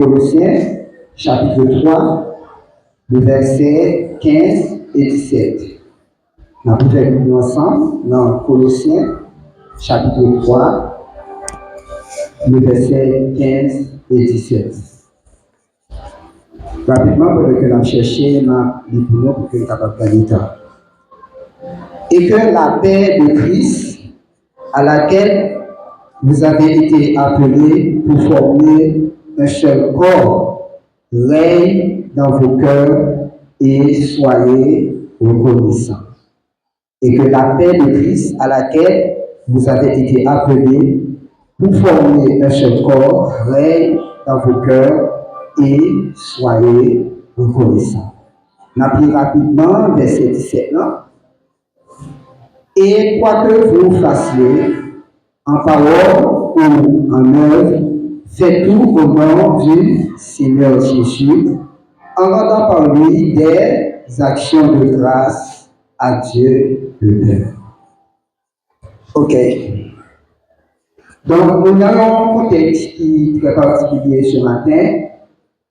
Colossiens, chapitre 3, le verset 15 et 17. Nous allons faire nous ensemble dans Colossiens, chapitre 3, le verset 15 et 17. Rapidement, pour que nous cherchions les boulons pour que nous soyons capables de temps. Et que la paix de Christ, à laquelle vous avez été appelés pour former un seul corps, règne dans vos cœurs et soyez reconnaissants. Et que la paix de Christ, à laquelle vous avez été appelés pour former un seul corps, règne dans vos cœurs et soyez reconnaissants. On a pris rapidement verset 17 là. Et quoi que vous fassiez, en parole ou en œuvre, faites tout au nom du Seigneur Jésus, en rendant par lui des actions de grâce à Dieu le Père. Ok. Donc, nous avons un contexte qui est très particulier ce matin,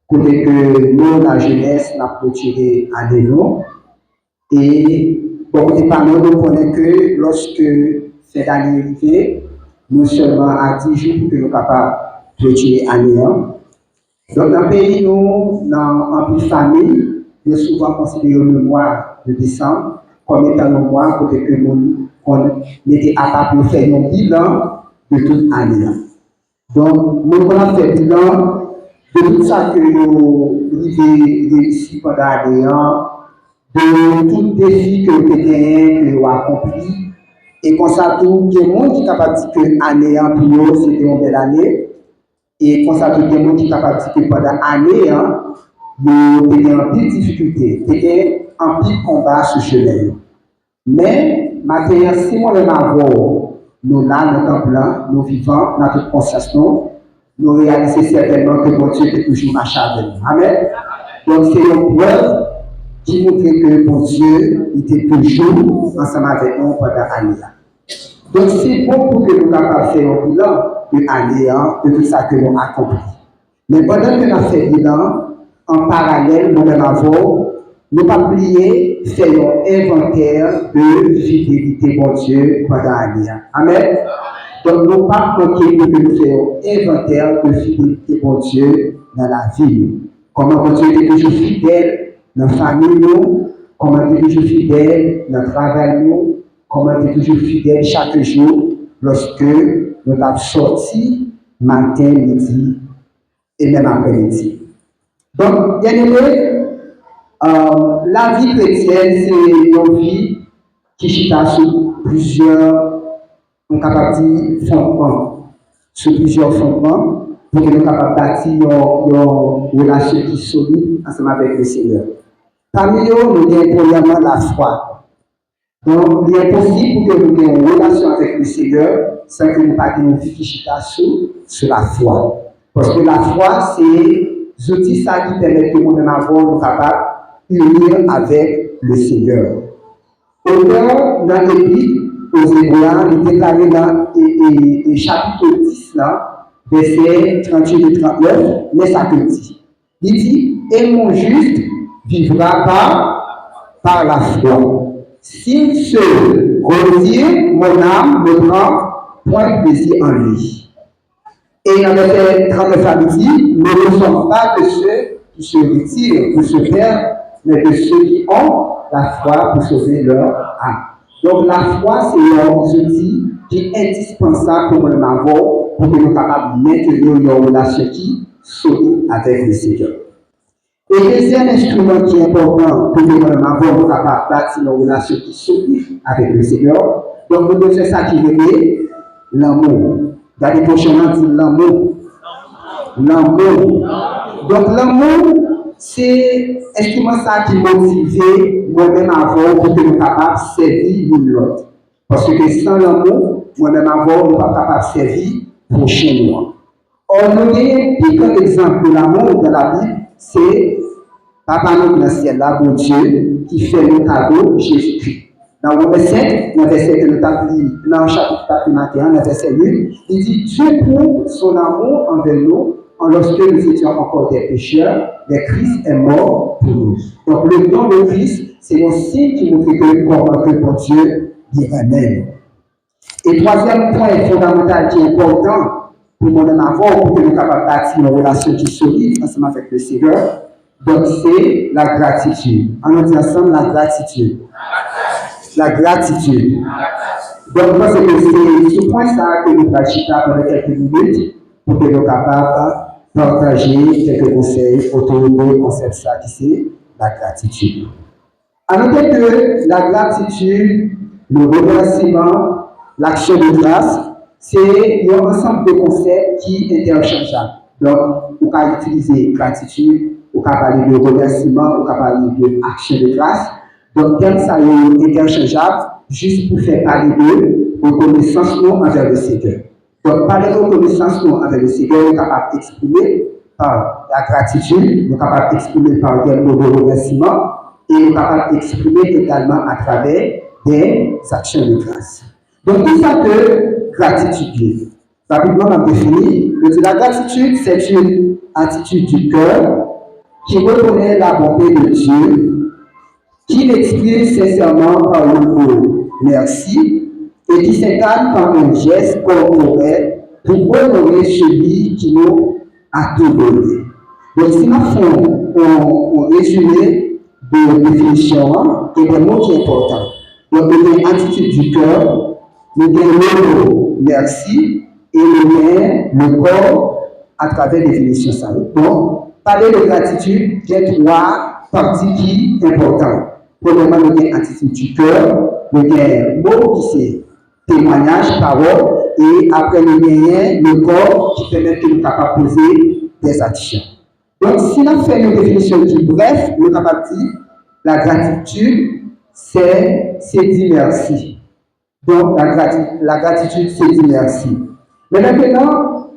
côté que nous, la jeunesse, n'a pas tiré à nous. Et bon, côté par nous, nous connaissons que lorsque cette année arrivée, nous seulement à 10 jours pour que nous soyons capables de tirer à néant. Donc, dans le pays, nous, dans une famille, nous souvent considéré le mois de décembre comme étant le mois côté que nous était capable de faire un bilan de toute année. Donc, nous avons fait un bilan de tout ça que nous avons réussi pendant l'année, de tout défi que nous avons accompli. Et comme ça, tout le monde qui est capable de dire que l'année pour nous, c'était une belle année. Et comme ça, tout le monde qui est capable de dire que pendant l'année, nous étions en petite difficulté, nous étions en petit combat sur ce chemin. Mais, maintenant, si nous avons nous là, nous sommes blancs, nous vivons dans toute conscience, nous réalisons certainement que mon Dieu est toujours marché avec nous. Amen. Donc, c'est une preuve qui montre que mon Dieu était toujours ensemble avec nous pendant l'année. Donc, c'est bon pour que nous soyons capables de faire un bilan de l'année, de tout ça que nous avons accompli. Mais pendant que nous avons fait le bilan, en parallèle, nous avons ne pas oublier faire un inventaire de fidélité mon Dieu pendant l'année. Amen. Donc, nous ne pas manquer pour que nous fassions un inventaire de fidélité mon Dieu dans la vie. Comment mon Dieu est toujours fidèle dans la famille, comment il est toujours fidèle dans le travail, comment il est toujours fidèle chaque jour lorsque nous avons sorti matin, midi et même après-midi. Donc, bien aimé, la vie chrétienne, c'est une vie qui chita sur plusieurs, on capable de dire, fondements. Sur plusieurs fondements, pour que nous soyons capables de bâtir une relation qui est solide ensemble avec le Seigneur. Parmi nous, nous avons premièrement la foi. Donc, il est possible pour que nous ayons une relation avec le Seigneur sans que nous ayons une vie qui chita sur la foi. Parce que la foi, c'est l'outil qui permet que nous avons capable unir avec le Seigneur. Auteur dans l'Épître aux Hébreux, il est déclaré dans le chapitre 10, là, verset 38 et 39, mais ça te dit. Il dit, et mon juste vivra par la foi. S'il se retire, mon âme ne prend point de plaisir en lui. Et dans le verset 39, il dit, nous ne sommes pas de ceux qui se retirent pour se perdre, mais de ceux qui ont la foi pour sauver leur âme. Donc la foi, c'est un outil qui est indispensable pour nous avoir, pour que nous soyons capables de maintenir une relation qui solide avec le Seigneur. Et le deuxième instrument qui est important pour que nous soyons capables de bâtir une relation qui solide avec le Seigneur, donc nous devons faire ça qui est l'amour. Dans les prochains dit l'amour. L'amour. Donc l'amour, c'est instrument ça qui motive moi-même avant pour que nous soyons capables de servir l'autre. Parce que sans l'amour, moi-même avant, nous ne sommes pas capables de servir prochainement. Or, nous avons un plus grand exemple de l'amour dans la Bible, c'est Papa nous dans le ciel, là, bon Dieu, qui fait le cadeau Jésus-Christ. Dans Romains 5, dans le verset que nous avons lu, dans le chapitre 4 matin, dans le verset 8, il dit Dieu prouve son amour envers nous lorsque nous étions encore des pécheurs, mais Christ est mort pour nous. Donc le don de Christ, c'est un signe qui montre que pour Dieu dit Amen. Et troisième point fondamental qui est important pour mon avoir, pour que nous soyons capables de bâtir une relation qui est solide ensemble avec le Seigneur, donc c'est la gratitude. On dit ensemble la gratitude. La gratitude. Donc, moi, c'est que c'est ce point ça que nous pratiquons pendant quelques minutes pour que nous soyons capables de partager quelques conseils autour du concept ça qui c'est la gratitude. À noter que la gratitude, le remerciement, l'action de grâce, c'est un ensemble de concepts qui sont interchangeables. Donc, on peut utiliser gratitude, on peut parler de remerciement, on peut parler de action de grâce. Donc, termes ça est interchangeable, juste pour faire parler de reconnaissance nous envers le Seigneur. Donc, parler de reconnaissance nous envers le Seigneur, on est capable d'exprimer par la gratitude, on est capable d'exprimer par des mots de remerciement, et on est capable d'exprimer également à travers des actions de grâce. Donc, tout ça que gratitude. Rapidement, on a défini. La gratitude, c'est une attitude du cœur qui reconnaît la bonté de Dieu, qui l'exprime sincèrement par le mot merci et qui s'incarne par un geste corporel pour honorer celui qui nous a tout donné. Donc, si nous faisons un résumé de définition et des mots qui sont importants. Donc, il y a une attitude du cœur, il y a le mot merci et il y a le corps à travers la définition. Donc, parler de gratitude, il y a trois parties qui sont importantes. Premièrement, il y a l'attitude du cœur, il y a le mot qui c'est témoignage, parole, et après il y a le corps qui permet de nous capables de poser des actions. Donc, si on fait une définition qui bref, nous sommes capables de dire la gratitude, c'est dire merci. Donc, la gratitude, c'est dire merci. Mais maintenant,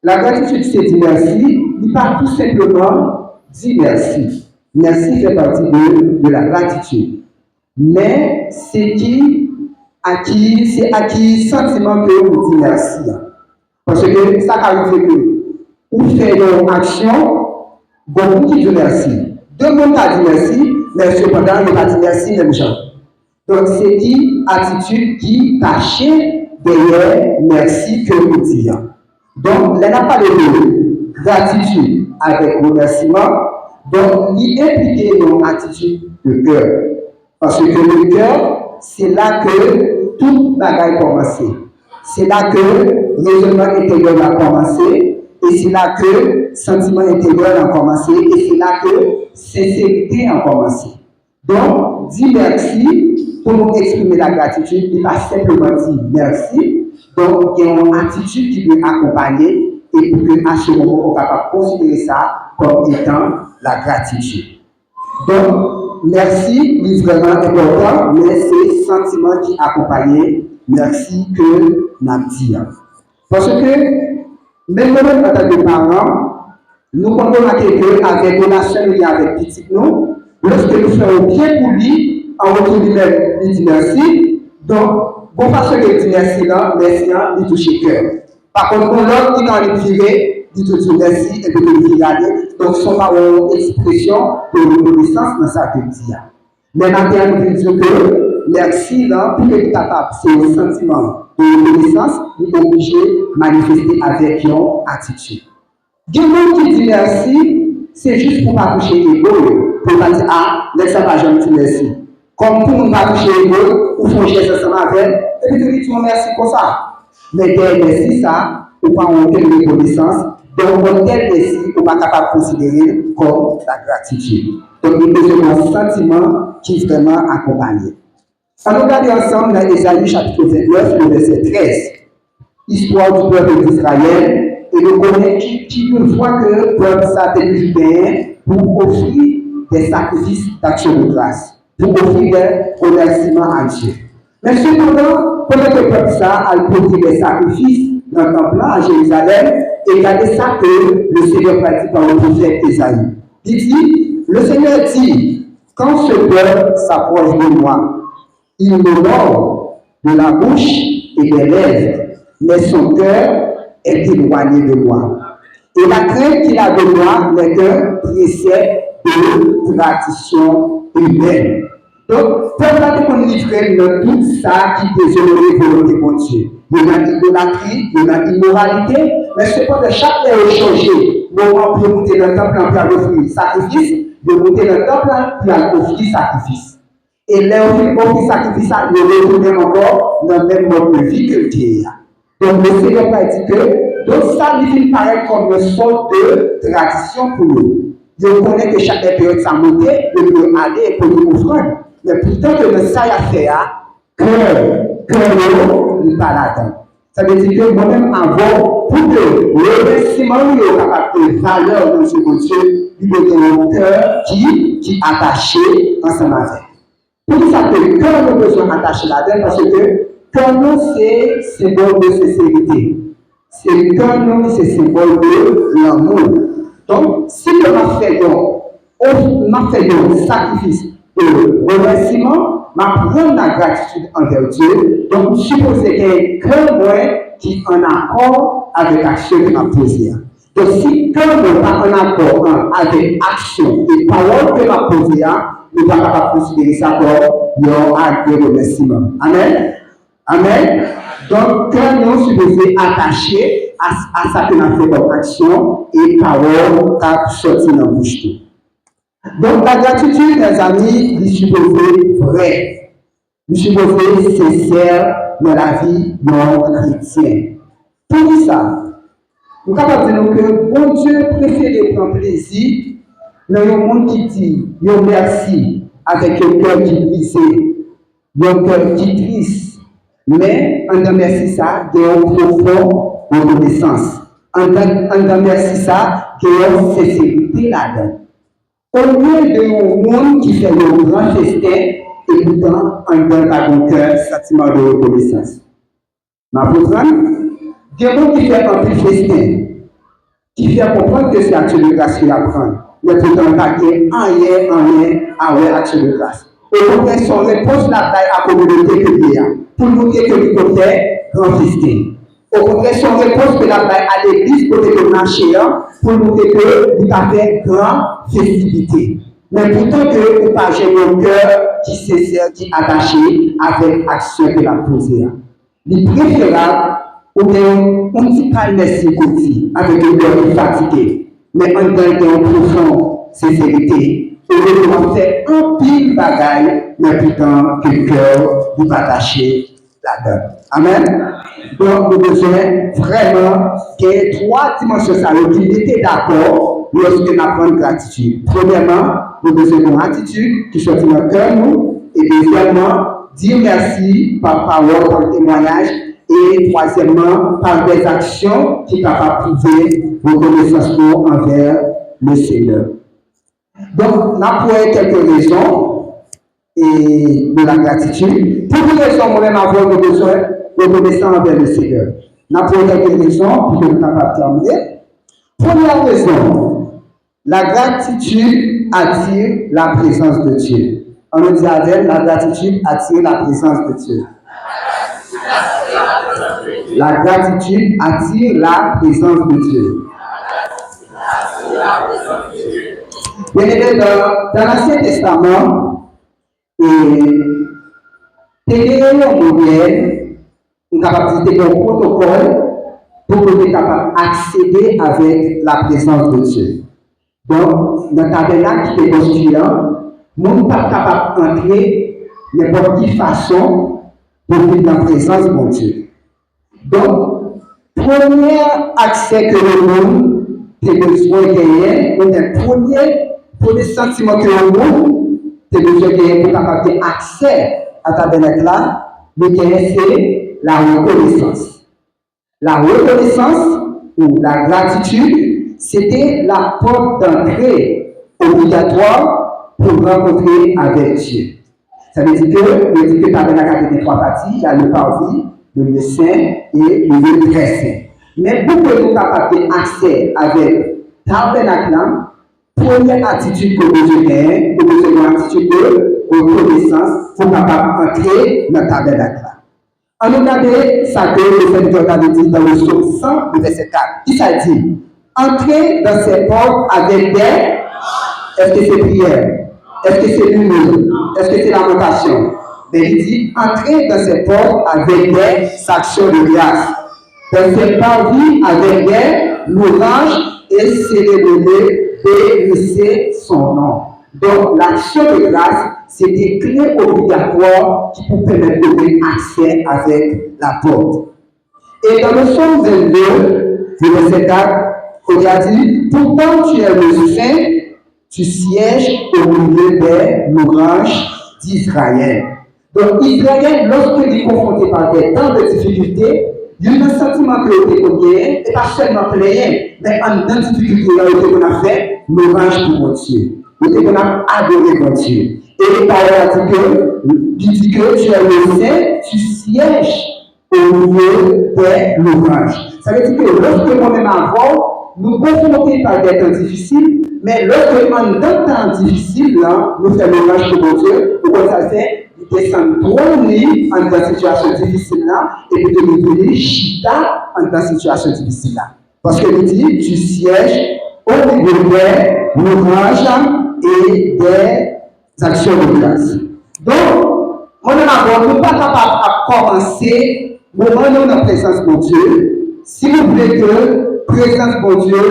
la gratitude, c'est dire merci, il pas tout simplement dire merci. Merci fait partie de la gratitude. Mais c'est à qui sentiment que vous dites merci. Parce que ça arrive que vous faites une action, beaucoup qui disent merci. Deux mondes qui disent merci, mais cependant, ils ne disent merci même gens. Donc, c'est qui attitude qui cachée derrière merci que vous dites. Donc, là, n'a pas de gratitude avec remerciement. Donc, il implique une attitude de cœur. Parce que le cœur, c'est là que tout bagaille commence. C'est là que le raisonnement intérieur a commencé. Et c'est là que le sentiment intérieur a commencé. Et c'est là que la sincérité a commencé. Donc, dire merci, pour nous exprimer la gratitude, il ne va pas simplement dire merci. Donc, il y a une attitude qui doit accompagner. Et pour qu'à ce moment, on soit capable de considérer ça comme étant la gratitude. Donc, merci est vraiment important, mais c'est le sentiment qui accompagne merci que nous disons. Parce que, même en tant que parents, nous comprenons qu'avec relation avec petit nous, lorsque nous faisons bien pour lui, en retour du même, il dit merci. Donc, bon façon de dire merci là, merci, il touche le cœur. Par contre, l'autre qui quand il virer, dit tout merci et puis il vire aller. Donc, ce sont pas une expression de reconnaissance dans sa culture. Mais maintenant, nous disons que merci, là, pour être capable, c'est un sentiment de reconnaissance, il est obligé de manifester avec une attitude. Il y a des gens qui disent merci, c'est juste pour ne pas toucher l'ego, pour ne pas dire, ah, laisse-moi pas jamais dire merci. Comme pour ne pas toucher l'ego, ou faut geste ensemble avec, et puis tu dis merci pour ça. Mais derrière merci, ça, ou pas en telle reconnaissance, donc on tel merci, on n'est pas capable de considérer comme la gratitude. Donc il y a un sentiment qui est vraiment accompagné. Alors, regardez ensemble dans Ésaïe chapitre 29, le verset 13. Histoire du peuple d'Israël, et nous connaissons qui nous voit que le peuple s'appelle bien pour offrir des sacrifices d'action de grâce, pour offrir des remerciements à Dieu. Mais cependant, pendant que le peuple a produit des sacrifices dans le temple à Jérusalem, et regardez ça que le Seigneur pratique par le prophète Ésaïe. Il dit, le Seigneur dit, quand ce peuple s'approche de moi, il m'honore de la bouche et des lèvres, mais son cœur est éloigné de moi. Et la crainte qu'il a de moi n'est qu'un précepte de tradition humaine. Donc, pendant qu'on livre tout ça qui déshonorait volonté de Dieu. Il y a l'idolâtrie, il y a l'immoralité, mais cependant, chaque heure est changé. Moment pour monter dans le temple pour offrir sacrifice, de monter dans le temple pour offrir sacrifice. Et là, offrir sacrifice, il retourne encore dans le même mode de vie que Dieu. Donc, le Seigneur va dire que donc ça lui paraît comme une sorte de tradition pour nous. Je connais que chaque période ça montait, il peut aller pour nous offrir. Mais pourtant, que le ça y a fait, que l'eau n'est pas là-dedans. Ça veut dire que moi-même, avant, pour que le remerciement soit capable de valeur dans ce Dieu, il doit avoir un cœur qui est attaché ensemble avec. Pour ça, que le cœur nous besoin d'attacher là-dedans, parce que cœur nous, c'est symbole de sincérité. C'est cœur nous, c'est symbole de l'amour. Donc, si on a fait un sacrifice de remerciement, ma prendre la gratitude envers Dieu. Donc, supposez qu'il y ait qu'un moi qui est en accord avec l'action que m'a posée. Donc, si qu'un moi pas en accord avec l'action et parole que m'a posée, nous ne pouvons pas considérer ça comme un acte de remerciement. Amen. Amen. Donc, quand nous sommes supposés attacher à ça que nous avons fait comme action et parole qui a sorti dans la bouche. Donc, la gratitude, mes amis, est supposée vraie. Est supposée sincère dans la vie non chrétienne. Pour ça, nous sommes capables de dire que bon Dieu préfère prendre plaisir dans un monde qui dit merci avec un cœur qui brisé, un cœur qui triste. Mais on remercie ça de une profonde reconnaissance. On remercie ça de une sincérité là-dedans. Au lieu de un monde qui fait un grand festin, et pourtant, on donne à mon cœur sentiment de reconnaissance. Ma pauvre, il y a un monde qui fait un petit festin, qui fait comprendre que c'est l'action de grâce qu'il apprend. Mais pourtant, il n'y a rien à action de grâce. Et donc, son réponse là à la communauté que il y a, pour montrer que nous avons fait grand festin. Au contraire, son réponse que la à l'église côté de marché pour montrer que nous avons fait grande festivité. Mais pourtant que nous pas j'ai mon cœur qui sincère, qui est attaché avec l'action que la posée. Il est préférable ou bien on ne dit pas merci avec un cœur qui est fatigué, mais on donne une profonde sincérité. Et nous avons fait un pile bagaille, mais pourtant que le cœur est attaché là-dedans. Amen. Donc, nous avons besoin vraiment qu'il y ait trois dimensions qui étaient d'accord lorsque nous apprenons gratitude. Premièrement, nous avons besoin d'une attitude qui soit dans le cœur, nous. Et deuxièmement, dire merci par parole, par témoignage. Et troisièmement, par des actions qui sont capables de prouver reconnaissance envers le Seigneur. Donc, nous avons quelques raisons de la gratitude. Pour une raison, moi-même, avoir besoin de reconnaissance envers le Seigneur. Nous avons quelques raisons pour que nous soyons capables de terminer. Première raison, la gratitude attire la présence de Dieu. On nous dit avec, la gratitude attire la présence de Dieu. La gratitude attire la présence de Dieu. Bien évidemment, dans l'Ancien Testament, il y a un modèle, une capacité, un protocole pour que nous capable d'accéder avec la présence de Dieu. Donc, dans le tabernacle qui est constituant, nous ne sommes pas capables d'entrer de n'importe quelle façon pour vivre dans la présence de Dieu. Donc, premier accès que le monde a besoin de gagner, premier sentiment que le monde a besoin de gagner pour capable accès à ta tabernacle là, c'est la reconnaissance. La reconnaissance ou la gratitude, c'était la porte d'entrée obligatoire pour rencontrer avec Dieu. Ça veut dire que le tabernacle a trois parties, il y a le parvis, le lieu saint et le lieu très saint. Mais pour que nous ayons accès avec tabernacle, première attitude que nous avons, nous avons une attitude de reconnaissance pour capable entrer dans le tabernacle. On nous regarde ça que le Seigneur avait dit dans le psaume 100, le verset 4. Il s'est dit, Entrer dans ses portes avec des... Est-ce que c'est prière? Est-ce que c'est l'humour? Est-ce que c'est lamentation? Mais il dit, entrer dans ses portes avec des actions de grâce. Dans ses parvis avec des louanges et célébrer et laisser son nom. Donc, l'action de grâce, c'est des clés obligatoires qui vous permettent d'ouvrir accès avec la porte. Et dans le psaume 22, le verset 4, il a dit, pourtant tu es le saint, tu sièges au milieu des louanges d'Israël. Donc, Israël, lorsqu'il est confronté par des temps de difficultés, il y a un sentiment que vous avez, et pas seulement plein, mais en une difficulté, il a fait louange pour mon Dieu. Il a adoré mon Dieu. Et les paroles dit que tu es le saint, tu sièges au milieu des louanges. Ça veut dire que lorsque moi-même avant, nous confrontons par des temps difficiles, mais lorsque en temps difficile, là, nous faisons louange pour mon Dieu, ou comme ça fait, nous descendons droit en dans situation difficile là, et puis nous venons chita en dans situation difficile là. Parce que nous dit, tu sièges au milieu des louanges et des actions de grâce. Donc, moi-même avant, nous ne sommes pas capables de commencer moment où nous sommes en présence de Dieu. Si vous voulez que la présence de Dieu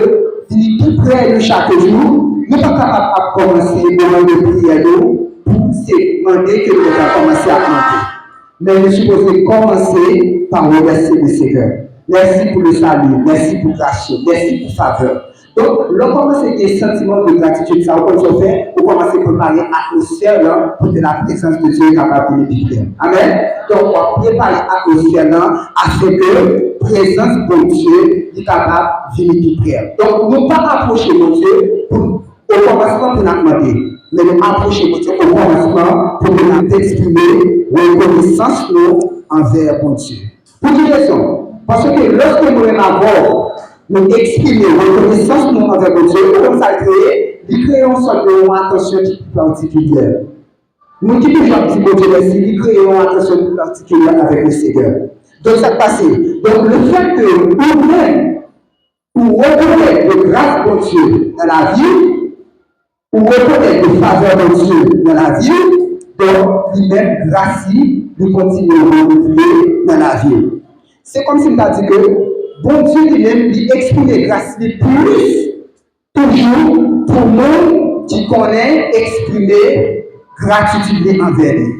finisse tout près de chaque jour, nous ne sommes pas capables de commencer le moment de prière pour se demander que nous allons commencer à planter. Mais nous supposons commencer par remercier le Seigneur. Merci pour le salut, merci pour grâce, merci pour faveur. Donc, lorsqu'on commence des sentiments de gratitude, ça, comme je fais, on commence à préparer l'atmosphère pour que la présence de Dieu est capable de venir. Amen. Donc, on prépare l'atmosphère afin que la présence de Dieu est capable de venir prière. Donc, nous ne pas approcher mon Dieu au commencement pour nous demander, mais nous approcher mon Dieu au commencement pour nous exprimer reconnaissance envers mon Dieu. Pour quelle raison? Parce que lorsque nous avons nous exprimer reconnaissance envers mon Dieu, comme ça créer, nous créons une sorte de attention particulière. Nous qui toujours petit Dieu merci, nous créons une attention particulière avec le Seigneur. Donc ça passe. Donc le fait que nous-mêmes, ou reconnaître de grâce de Dieu dans la vie, ou reconnaître de faveur de Dieu dans la vie, donc lui-même, grâce, nous continuons à renouveler dans la vie. C'est comme si on a dit que bon Dieu lui-même lui exprime grâce plus, toujours pour nous qui connaît exprimer gratitude envers lui.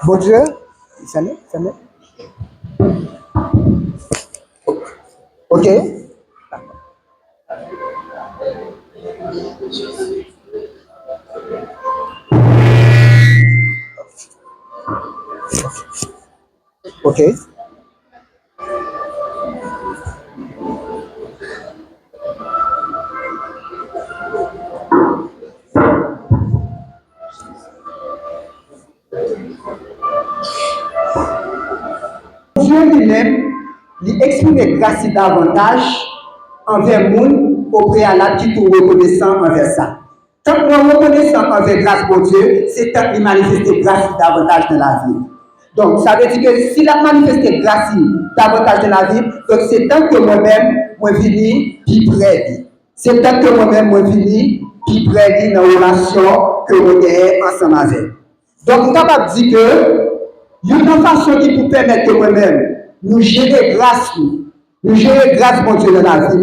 Bon Dieu, ça l'est. Ok. Ok. Dieu lui-même lui exprime grâce davantage envers le monde au préalable qui est reconnaissant envers ça. Tant que nous reconnaissons envers grâce pour Dieu, c'est tant qu'il manifeste grâce davantage dans la vie. Donc, ça veut dire que s'il a manifesté grâce davantage dans la vie, donc c'est tant que moi-même, moi vini, puis près. C'est tant que moi-même, moi vini, puis près dans la relation que nous avons ensemble avec. Donc, on est capable de dire que, une façon qui peut permettre que moi-même, nous gérer grâce, mon Dieu, dans la vie,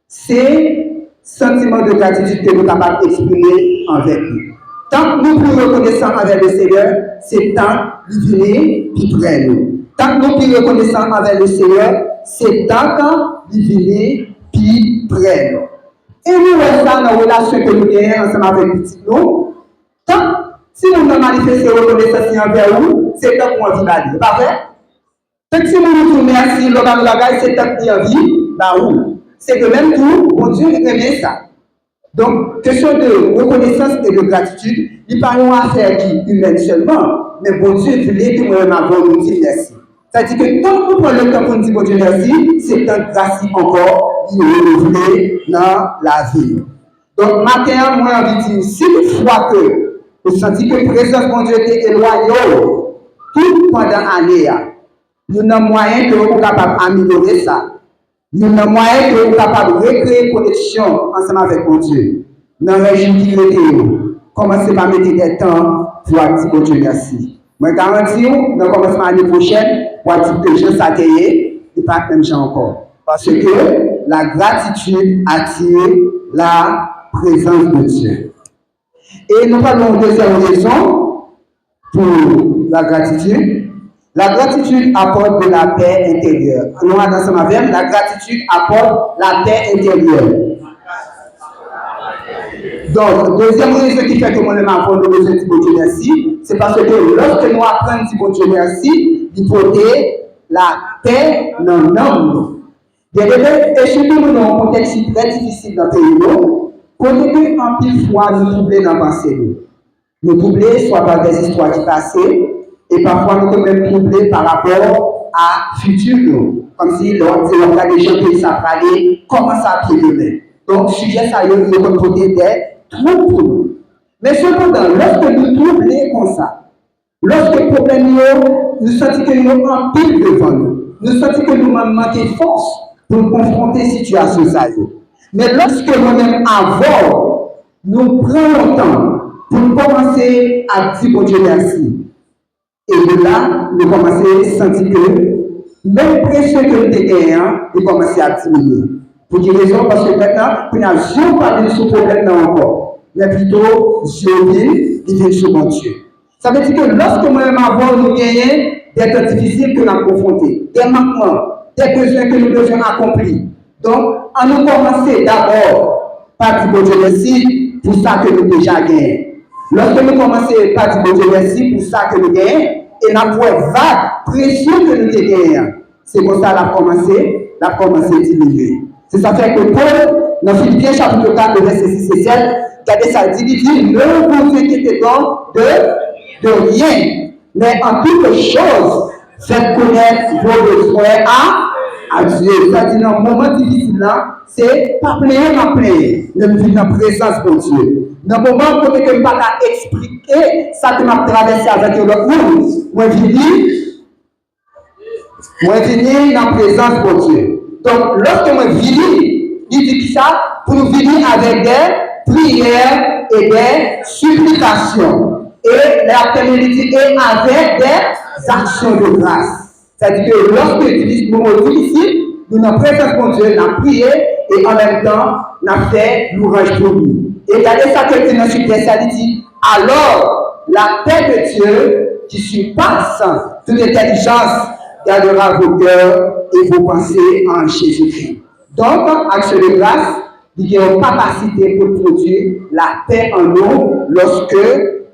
c'est sentiment de gratitude que nous sommes capables d'exprimer envers lui. Tant que nous plus reconnaissants envers le Seigneur, c'est tant qu'il vient qui près nous. Tant que nous plus reconnaissants envers le Seigneur, c'est tant qu'il vient qui près nous. Et nous restons dans la relation que nous avons ensemble avec nous. Tant si nous avons manifesté reconnaissance envers vous, c'est tant qu'on vit la vie. Pas vrai? Tant que si nous nous tournons merci, c'est tant qu'on vit la vie. C'est que même tout, mon Dieu aimait ça. Donc, question de reconnaissance et de gratitude, il parle d'une affaire qui est humaine seulement, mais bon Dieu voulait que nous-mêmes avons nous dire merci. C'est-à-dire que tant que nous prenons le temps pour nous dire bon Dieu merci, c'est un grâce encore qui nous renouvelé dans la vie. Donc, matin, moi, j'ai envie de dire, si toutefois que vous sentez que la présence de Dieu est éloignée, tout pendant l'année, il y a un moyen que vous êtes capable d'améliorer ça. Il y a un moyen que vous êtes capable de recréer une connexion ensemble avec mon Dieu. Dans le régime qui est, commencez par mettre des temps pour dire bon Dieu merci. Je garantis, dans le commencement de l'année prochaine, pour dire que je s'atteigne, et pas même gens encore. Parce que la gratitude attire la présence de Dieu. Et nous parlons de deuxième raison pour la gratitude. La gratitude apporte de la paix intérieure. Nous allons ensemble avec la gratitude apporte la paix intérieure. Donc, deuxième raison qui fait que moi-même apprends de besoin de Dieu merci, c'est parce que lorsque nous apprenons de Dieu merci, il faut la paix dans l'homme. Et surtout, nous avons un contexte très difficile dans le pays. Côté que, en pile fois, nous troublons dans la pensée. Nous troublons soit par des histoires qui passent, et parfois nous sommes même troublés par rapport à futur. Comme si l'on a des gens qui savent aller, comment ça a pied. Donc, sujet ça, nous avons côté des troubles pour nous. Mais cependant, lorsque nous troublons comme ça, lorsque le problème nous sentons que nous sommes en pile devant nous, nous sentons que nous manquons de force pour nous confronter à la situation. Mais lorsque nous-mêmes avons, nous prenons le temps pour commencer à dire bon Dieu merci. Et de là, nous commençons à sentir que même pression que nous avons, nous commençons à diminuer. Pour quelle raison? Parce que maintenant, nous n'avons jamais parlé de ce problème encore. Mais plutôt, Dieu vient sur mon Dieu. Ça veut dire que lorsque nous-mêmes avons, nous gagnons des temps difficiles que nous avons confrontés, des manquements, des besoins que nous devons accomplir. Donc, on nous commencer d'abord par dire bon Dieu merci pour ça que nous déjà gagnons. Lorsque nous commençons par dire bon Dieu merci pour ça que nous gagnons, et la vague pression que nous gagnons, c'est pour ça qu'on a commencé à diminuer. C'est ça fait que Paul, dans Philippiens chapitre 4, verset 6 et 7, regardez ça, il dit, ne vous inquiétez donc de rien, mais en toute chose, faites connaître vos besoins à Dieu. C'est-à-dire, dans un moment difficile, c'est pas plaisir, mais vivre dans la présence de Dieu. Dans le moment où je ne peux pas expliquer ça que m'a traversé avec l'autre monde, moi, je vis dans la présence de Dieu. Donc, lorsque moi, je vis, il dit ça pour nous vivre avec des prières et des supplications. Et la pénalité est avec des actions de grâce. C'est-à-dire que lorsque tu utilise le mot difficile, nous avons présence de Dieu, nous avons prié et en même temps, nous avons fait l'ouvrage pour lui. Et regardez ça que tu as ça dit, alors la paix de Dieu qui surpasse toute intelligence gardera vos cœurs et vos pensées en Jésus-Christ. Donc, action de grâce, il y a une capacité pour produire la paix en nous lorsque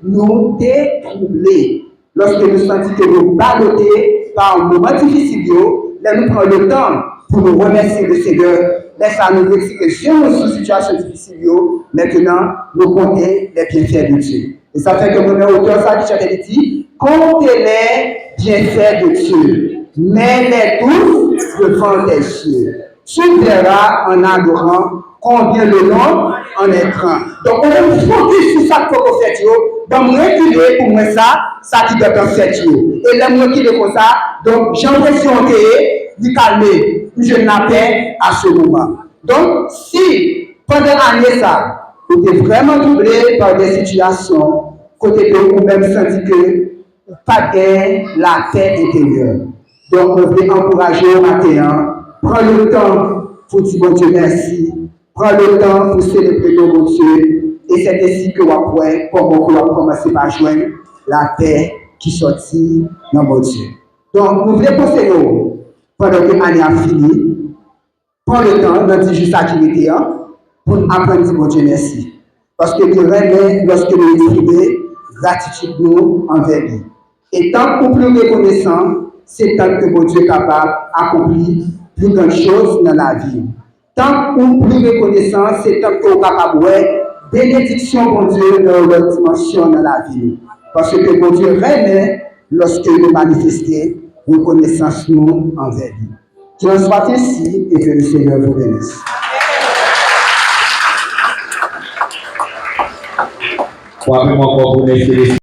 nous sommes troublés. Lorsque nous sentons que nous ballottés par un moment difficile, nous prenons le temps pour nous remercier le Seigneur. Laisse à nous dire que si nous sommes en situation difficile, maintenant, nous comptons les bienfaits de Dieu. Et ça fait que mon auteur, ça dit, comptez les bienfaits de Dieu, mets-les tous devant tes yeux. Tu verras en adorant combien le nom en est grand. Donc, on est focus sur ça qu'on fait. Donc, moi, reculer pour moi ça qui doit faire. Et là, moi, qui comme ça, donc, j'ai l'impression que du calmer, je n'ai paix à ce moment. Donc, si pendant l'année, ça, vous êtes vraiment troublé par des situations, côté que vous-même sentez que pas de la paix intérieure. Donc, on veut encourager au matin, prends le temps pour dire bon Dieu merci, prends le temps pour célébrer ton bon Dieu, et c'est ainsi que vous pouvez commencer par joindre la paix qui sortit dans mon Dieu. Donc, nous voulons conseiller, pendant que l'année a fini, prends le temps dans 10 jours d'activité pour apprendre à dire bon Dieu merci. Parce que nous remet lorsque nous exprimons gratitude nous envers lui. Et tant qu'on plus reconnaissant, c'est tant que mon Dieu est capable d'accomplir plus grandes choses dans la vie. Tant qu'on plus reconnaissant, c'est tant qu'on est capable de bénédiction, mon Dieu, dans leur dimension dans la vie. Parce que mon Dieu remet lorsque nous manifestons reconnaissance nous envers lui. Qu'il en soit ainsi et que le Seigneur vous bénisse.